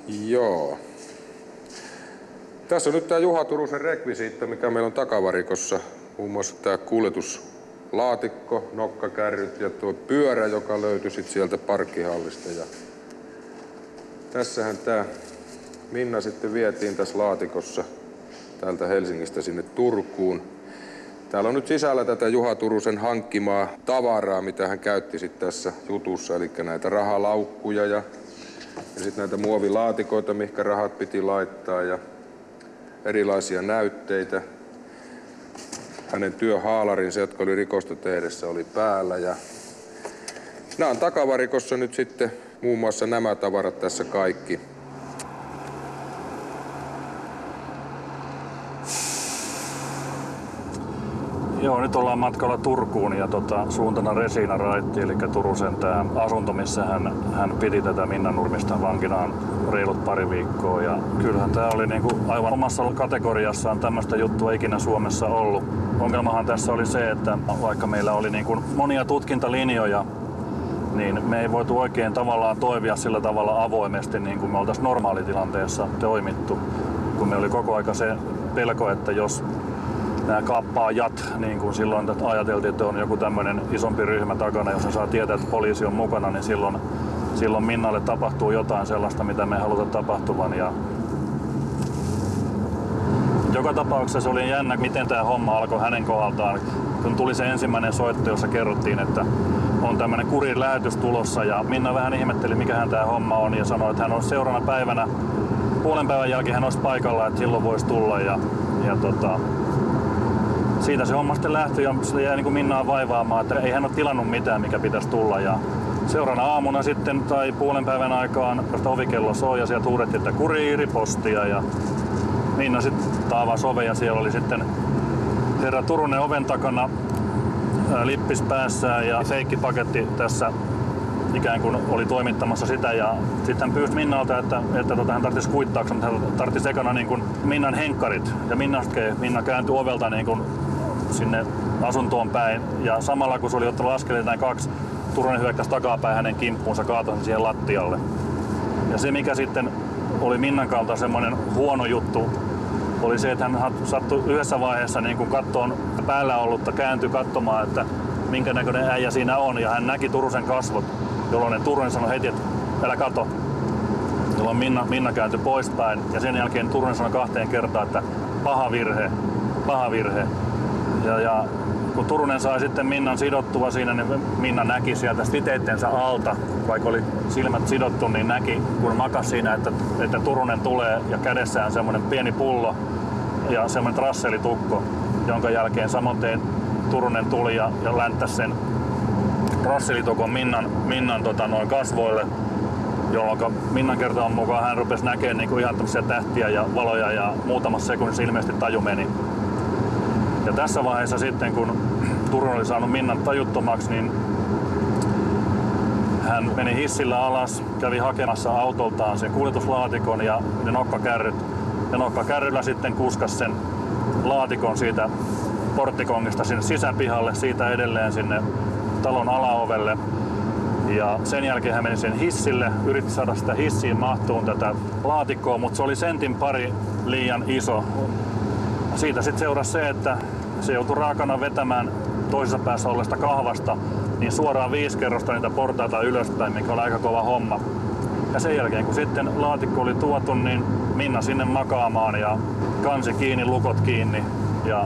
Joo. Tässä on nyt tämä Juha Turusen rekvisiitta, mikä meillä on takavarikossa. Muun muassa tämä kuljetuslaatikko, nokkakärryt ja tuo pyörä, joka löytyi sitten sieltä parkkihallista. Ja tässähän tämä Minna sitten vietiin tässä laatikossa täältä Helsingistä sinne Turkuun. Täällä on nyt sisällä tätä Juha Turusen hankkimaa tavaraa, mitä hän käytti sitten tässä jutussa. Eli näitä rahalaukkuja ja sitten näitä muovilaatikoita, mihinkä rahat piti laittaa ja erilaisia näytteitä. Hänen työhaalarinsa, jotka oli rikosta tehdessä, oli päällä. Ja nämä on takavarikossa nyt sitten muun muassa nämä tavarat tässä kaikki. Joo, nyt ollaan matkalla Turkuun ja suuntana Resiina-raitti, eli Turusen tämä asunto, missä hän piti tätä Minna Nurmiston vankinaan reilut pari viikkoa. Ja kyllähän tämä oli niinku aivan omassa kategoriassaan, tämmöistä juttua ikinä Suomessa ollut. Ongelmahan tässä oli se, että vaikka meillä oli niinku monia tutkintalinjoja, niin me ei voitu oikein tavallaan toimia sillä tavalla avoimesti, niin kuin me oltaisiin normaalitilanteessa toimittu. Kun me oli koko aika se pelko, että jos nämä kaappaajat, niin kuin silloin ajateltiin, että on joku tämmöinen isompi ryhmä takana, jos ne saa tietää, että poliisi on mukana, niin silloin Minnalle tapahtuu jotain sellaista, mitä me ei haluta tapahtuvan. Ja joka tapauksessa se oli jännä, miten tämä homma alkoi hänen kohdaltaan. Kun tuli se ensimmäinen soitto, jossa kerrottiin, että on tämmöinen kurin lähetys tulossa, ja Minna vähän ihmetteli, mikähän tämä homma on, ja sanoi, että hän olisi seuraavana päivänä, puolen päivän jälkeen hän olisi paikalla, että silloin voisi tulla. Siitä se homma sitten lähti ja sitä jäi niin Minnaan vaivaamaan, että ei hän ole tilannut mitään, mikä pitäisi tulla. Ja seuraavana aamuna sitten tai puolen päivän aikaan ovikello soi ja sieltä huudettiin, että kuriiripostia. Ja Minna sitten avasi oven ja siellä oli sitten herra Turunen oven takana lippis päässään ja feikkipaketti tässä ikään kuin oli toimittamassa sitä. Ja sitten hän pyysi Minnalta, että hän tarvitsisi kuittauksen, mutta hän tarvitsi ekana niin kuin Minnan henkkarit. Ja Minna kääntyi ovelta niin kuin sinne asuntoon päin. Ja samalla kun se oli ottanut askeleita näin kaksi, Turunen hyökkäsi takapäin hänen kimppuunsa, kaatoi sen siihen lattialle. Ja se mikä sitten oli Minnan kalta semmoinen huono juttu, oli se, että hän sattui yhdessä vaiheessa niin kuin kattoon päällä ollutta, kääntyi katsomaan, että minkä näköinen äijä siinä on. Ja hän näki Turusen kasvot, jolloin Turunen sanoi heti, että älä kato. Jolloin Minna kääntyi poispäin ja sen jälkeen Turunen sanoi 2 kertaa, että paha virhe, paha virhe. Ja kun Turunen sai sitten Minnan sidottua siinä, niin Minna näki sieltä siteittensä alta, vaikka oli silmät sidottu, niin näki, kun makasi siinä, että Turunen tulee ja kädessään semmoinen pieni pullo ja semmoinen trasselitukko, jonka jälkeen samoin Turunen tuli ja länttäsi sen trasselitukon Minnan kasvoille, jolloin Minnan kertoman mukaan hän rupesi näkemään niin kuin ihan tämmöisiä tähtiä ja valoja ja muutamassa sekunnissa ilmeisesti taju meni. Ja tässä vaiheessa sitten, kun Turunen oli saanut Minnan tajuttomaksi, niin hän meni hissillä alas, kävi hakemassa autoltaan sen kuljetuslaatikon ja ne nokkakärryt. Ja nokkakärryllä sitten kuskasi sen laatikon siitä porttikongista sinne sisäpihalle, siitä edelleen sinne talon alaovelle. Ja sen jälkeen hän meni sen hissille, yritti saada sitä hissiin mahtuun tätä laatikkoa, mutta se oli sentin pari liian iso. Siitä sitten seurasi se, että se joutui raakana vetämään toisessa päässä olleesta kahvasta niin suoraan 5 kerrosta niitä portaita ylöspäin, mikä oli aika kova homma. Ja sen jälkeen kun sitten laatikko oli tuotu, niin Minna sinne makaamaan ja kansi kiinni, lukot kiinni ja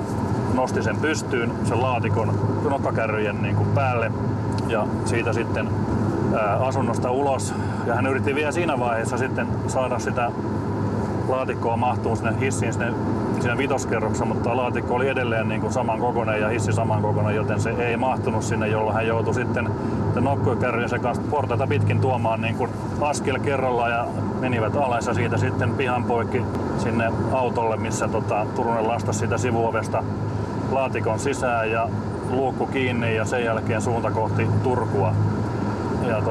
nosti sen pystyyn, sen laatikon nokkakärryjen niin kuin päälle ja siitä sitten asunnosta ulos. Ja hän yritti vielä siinä vaiheessa sitten saada sitä laatikkoa mahtuun sinne hissiin siinä 5. kerroksessa, mutta laatikko oli edelleen niin kuin samankokoinen ja hissi samankokoinen, joten se ei mahtunut sinne, jolloin hän joutui sitten nokkakärryjen kanssa portaita pitkin tuomaan niin kuin askel kerrallaan ja menivät alas ja siitä sitten pihan poikki sinne autolle, missä Turunen lastasi siitä sivuovesta laatikon sisään ja luukku kiinni ja sen jälkeen suunta kohti Turkua. Ja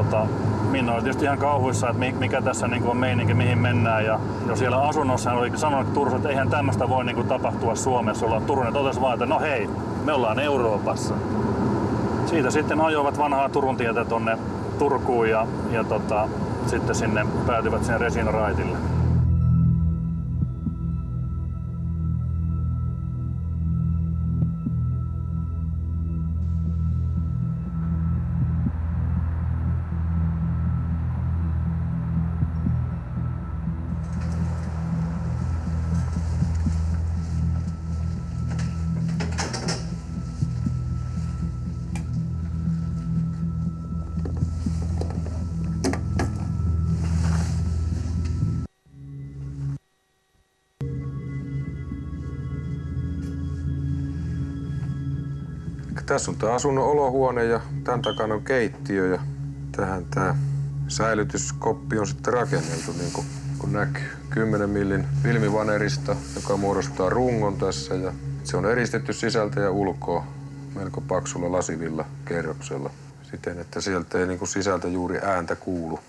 Minna oli tietysti ihan kauhuissa, että mikä tässä niin on meininki, mihin mennään. Ja jo siellä asunnossa hän oli sanonut Turusen, että eihän tämmöistä voi niin kuin tapahtua Suomessa. Turunen totesi vaan, että no hei, me ollaan Euroopassa. Siitä sitten ajoivat vanhaa Turun tietä tonne Turkuun ja sitten sinne päätyvät sinne resiinaraitille. Tässä on tämä asunnon olohuone ja tämän takana on keittiö ja tähän tämä säilytyskoppi on sitten rakenneltu niin kuin näkyy. 10 millin filmivanerista, joka muodostaa rungon tässä ja se on eristetty sisältä ja ulkoa melko paksulla lasivilla kerroksella siten, että sieltä ei niin kuin sisältä juuri ääntä kuulu.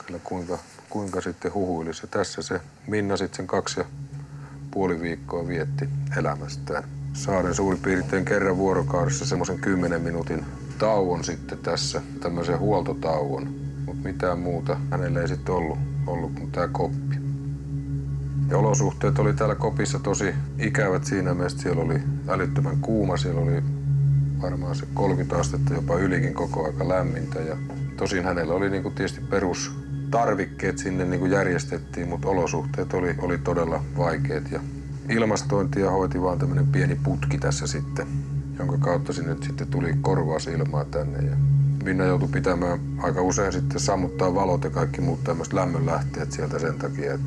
Kyllä kuinka sitten huhuilisi. Ja tässä se Minna sitten sen 2,5 viikkoa vietti elämästään. Saaden suurin piirtein kerran vuorokaudessa semmoisen 10 minuutin tauon sitten tässä, tämmöisen huoltotauon. Mutta mitään muuta hänellä ei sitten ollut kuin tämä koppi. Ja olosuhteet oli täällä kopissa tosi ikävät siinä mielessä, siellä oli älyttömän kuuma, siellä oli varmaan se 30 astetta jopa ylikin koko aika lämmintä. Ja tosin hänellä oli niinku tietysti perustarvikkeet sinne niinku järjestettiin, mutta olosuhteet oli todella vaikeat. Ja ilmastointia hoiti vaan tämmöinen pieni putki tässä sitten, jonka kautta sinne sitten tuli korvausilmaa tänne. Ja Minna joutui pitämään aika usein sitten sammuttaa valot ja kaikki muut tämmöiset lämmönlähteet sieltä sen takia, että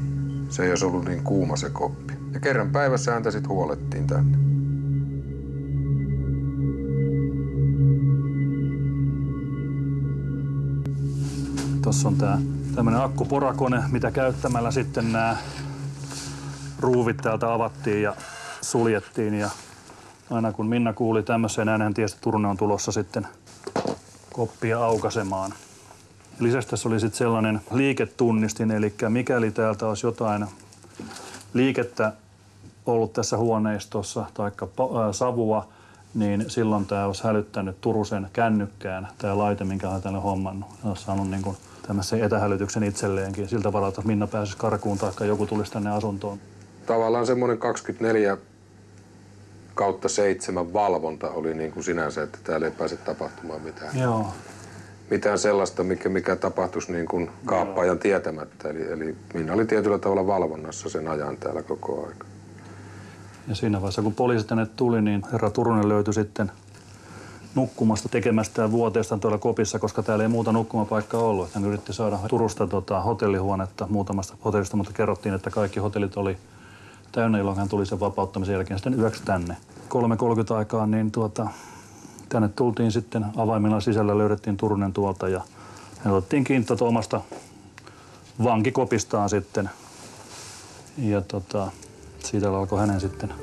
se ei olisi ollut niin kuuma se koppi. Ja kerran päivässä häntä sitten huolettiin tänne. Tuossa on tää tämmönen akkuporakone, mitä käyttämällä sitten nämä ruuvit täältä avattiin ja suljettiin. Ja aina kun Minna kuuli tämmöisen äänen, hän tiesi, että Turunen on tulossa sitten koppia aukaisemaan. Lisäksi tässä oli sitten sellainen liiketunnistin, eli mikäli täältä olisi jotain liikettä ollut tässä huoneistossa tai savua, niin silloin tämä olisi hälyttänyt Turusen kännykkään, tämä laite, minkä hän tänne hommannut. Hän olisi saanut niin kuin tämmöisen etähälytyksen itselleenkin siltä varalta, että Minna pääsisi karkuun tai joku tulisi tänne asuntoon. Tavallaan semmoinen 24/7 valvonta oli niin kuin sinänsä, että täällä ei pääse tapahtumaan mitään. Joo. Mitään sellaista, mikä tapahtuisi niin kuin kaappaajan tietämättä. Eli Minna oli tietyllä tavalla valvonnassa sen ajan täällä koko aika. Ja siinä vaiheessa, kun poliisi tänne tuli, niin herra Turunen löytyi sitten nukkumasta tekemästään vuoteestaan tuolla kopissa, koska täällä ei muuta nukkumapaikkaa ollut. Hän yritti saada Turusta hotellihuonetta muutamasta hotellista, mutta kerrottiin, että kaikki hotellit oli täynnä, jolloin hän tuli sen vapauttamisen jälkeen sitten yöksi tänne. 3:30 aikaan niin tänne tultiin sitten avaimilla sisällä, löydettiin Turunen tuolta ja hän otettiin kiinni omasta vankikopistaan sitten. Ja siitä alkoi hänen sitten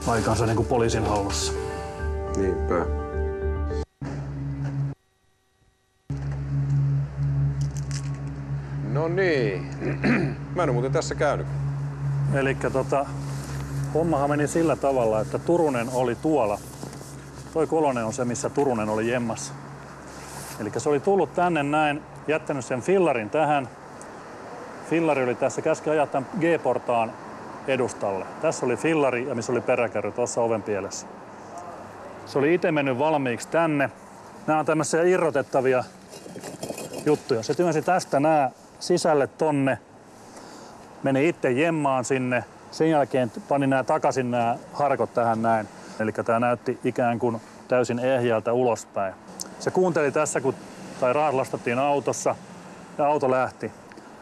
aikansa niin kuin poliisin hallussa. Niinpä. No niin. Mä en ole muuten tässä käynyt. Elikkä hommahan meni sillä tavalla, että Turunen oli tuolla. Toi kolonen on se, missä Turunen oli jemmassa. Elikkä se oli tullut tänne näin, jättänyt sen fillarin tähän. Fillari oli tässä, käski ajaa tämän G-portaan edustalle. Tässä oli fillari ja missä oli peräkärry tuossa oven pielessä. Se oli itse mennyt valmiiksi tänne. Nämä on tämmöisiä irrotettavia juttuja. Se työnsi tästä nämä sisälle tonne. Meni itse jemmaan sinne. Sen jälkeen pani nämä takaisin nämä harkot tähän näin. Eli tämä näytti ikään kuin täysin ehjältä ulospäin. Se kuunteli tässä, kun rahat lastattiin autossa ja auto lähti.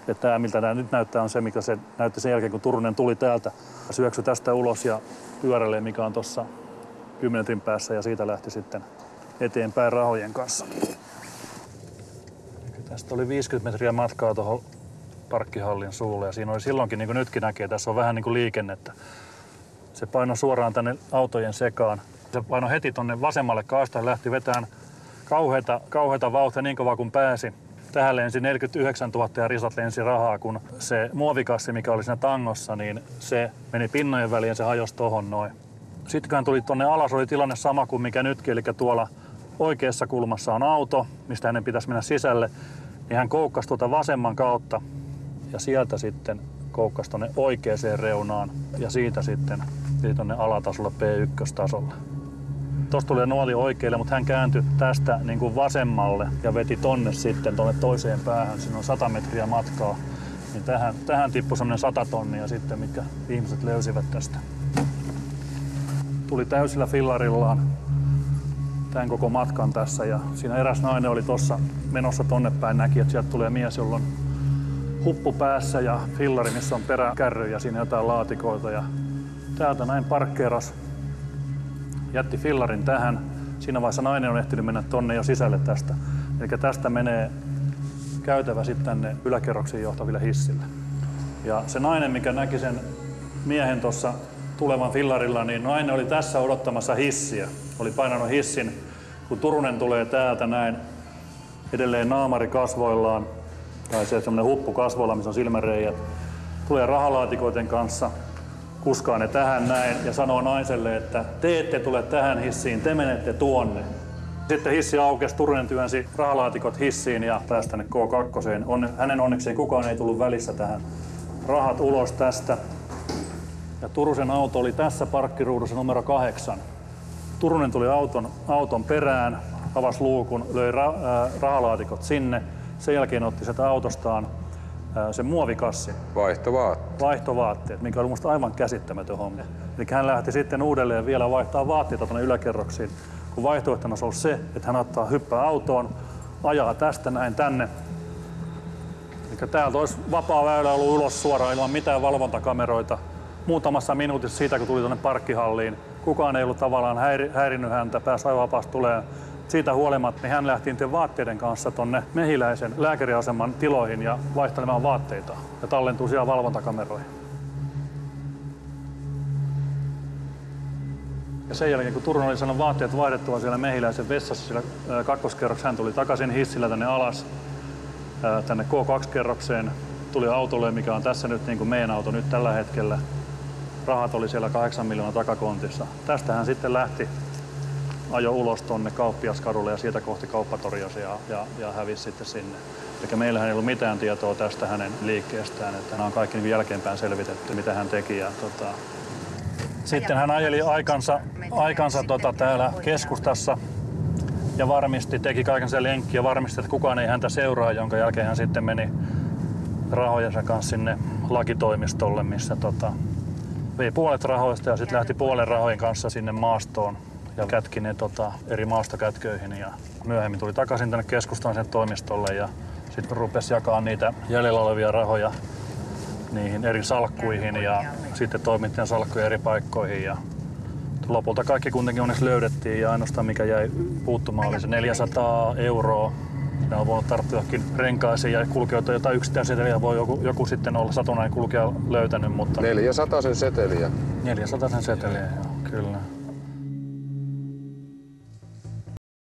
Ja tämä, miltä tämä nyt näyttää, on se, mikä se näytti sen jälkeen, kun Turunen tuli täältä. Syöksyi tästä ulos ja pyöräilee, mikä on tuossa 10 minuutin päässä, ja siitä lähti sitten eteenpäin rahojen kanssa. Tästä oli 50 metriä matkaa tuohon parkkihallin suulle, ja siinä oli silloinkin, niin kuin nytkin näkee, tässä on vähän niin kuin liikennettä. Se painoi suoraan tänne autojen sekaan. Se painoi heti tuonne vasemmalle kaastaan ja lähti vetämään kauheita vauhtia niin kovaa kuin pääsi. Tähän lensi 49 000 ja risat lensi rahaa, kun se muovikassi, mikä oli siinä tangossa, niin se meni pinnojen väliin ja se hajosi tohon noin. Sitten kun hän tuli tuonne alas, oli tilanne sama kuin mikä nytkin, eli tuolla oikeassa kulmassa on auto, mistä hänen pitäisi mennä sisälle. niin hän koukkasi tuota vasemman kautta ja sieltä sitten koukkasi tuonne oikeaan reunaan ja siitä sitten tuonne alatasolle P1-tasolle. Tuosta tuli nuoli oikealle, mutta hän kääntyi tästä niin kuin vasemmalle ja veti tonne sitten tuonne toiseen päähän. Siinä on 100 metriä matkaa. Niin tähän tippui semmoinen 100 tonnia sitten, mitkä ihmiset löysivät tästä. Tuli täysillä fillarillaan tämän koko matkan tässä ja siinä eräs nainen oli tuossa menossa tonne päin, näki, että sieltä tulee mies, jolla on huppu päässä ja fillari, missä on peräkärry ja siinä jotain laatikoita. Ja täältä näin parkkeeras, jätti fillarin tähän. Siinä vaiheessa nainen on ehtinyt mennä tonne jo sisälle tästä. Eli tästä menee käytävä sitten tänne yläkerroksiin johtaville hissille. Ja se nainen, mikä näki sen miehen tuossa tulevan fillarilla, niin nainen oli tässä odottamassa hissiä. Oli painanut hissin, kun Turunen tulee täältä näin edelleen naamari kasvoillaan, tai se semmoinen huppu kasvoilla, missä on silmäreijät. Tulee rahalaatikoiden kanssa, kuskaa ne tähän näin ja sanoo naiselle, että te ette tule tähän hissiin, te menette tuonne. Sitten hissi aukesi, Turunen työnsi rahalaatikot hissiin ja pääsi tänne K2. Hänen onnekseen kukaan ei tullut välissä tähän. Rahat ulos tästä. Ja Turusen auto oli tässä parkkiruudussa numero 8. Turunen tuli auton perään, avasi luukun, löi rahalaatikot sinne. Sen jälkeen otti sieltä autostaan sen muovikassin. Vaihtovaatteet, mikä oli musta aivan käsittämätön homma. Eli hän lähti sitten uudelleen vielä vaihtaa vaatteita tuonne yläkerroksiin. Kun vaihtoehtona olisi ollut se, että hän ottaa hyppää autoon, ajaa tästä näin tänne. Eli täältä olisi vapaa väylä ollut ulos suoraan ilman mitään valvontakameroita. Muutamassa minuutissa siitä, kun tuli tuonne parkkihalliin, kukaan ei ollut tavallaan häirinnyt häntä, pääsi aivan vapaasti tulemaan. Siitä huolimatta niin hän lähti niiden vaatteiden kanssa tuonne Mehiläisen lääkäriaseman tiloihin ja vaihtelemaan vaatteita ja tallentui siellä valvontakameroihin. Ja sen jälkeen, kun Turunen oli saanut vaatteet vaihdettua siellä Mehiläisen vessassa siellä kakkoskerroksessa, hän tuli takaisin hissillä tänne alas, tänne K2-kerrokseen. Tuli autolle, mikä on tässä nyt niin kuin meidän auto nyt tällä hetkellä. Rahat oli siellä 8 miljoonaa takakontissa. Tästä hän sitten lähti, ajoi ulos tonne Kauppiaskadulle ja sieltä kohti Kauppatoria ja hävisi sitten sinne. Eli meillähän ei ollut mitään tietoa tästä hänen liikkeestään, että nämä on kaikki jälkeenpäin selvitetty, mitä hän teki. Sitten hän ajeli aikansa täällä keskustassa ja teki kaiken sen lenkkiä ja varmisti, että kukaan ei häntä seuraa, jonka jälkeen hän sitten meni rahojensa kanssa sinne lakitoimistolle, missä vei puolet rahoista ja sitten lähti puolen rahojen kanssa sinne maastoon ja kätki ne eri maastokätköihin. Ja myöhemmin tuli takaisin tänne keskustaan sen toimistolle ja sitten rupesi jakaa niitä jäljellä olevia rahoja niihin eri salkkuihin ja sitten toimitti ne salkkuja eri paikkoihin. Ja lopulta kaikki kuitenkin onneksi löydettiin ja ainoastaan mikä jäi puuttumaan oli se 400 €. Ne on voinut tarttua johonkin renkaisiin ja kulkijoita jotain yksittäisiä seteliä voi joku sitten olla satunnainen kulkija löytänyt. Mutta 400 seteliä. 400 seteliä, joo, kyllä.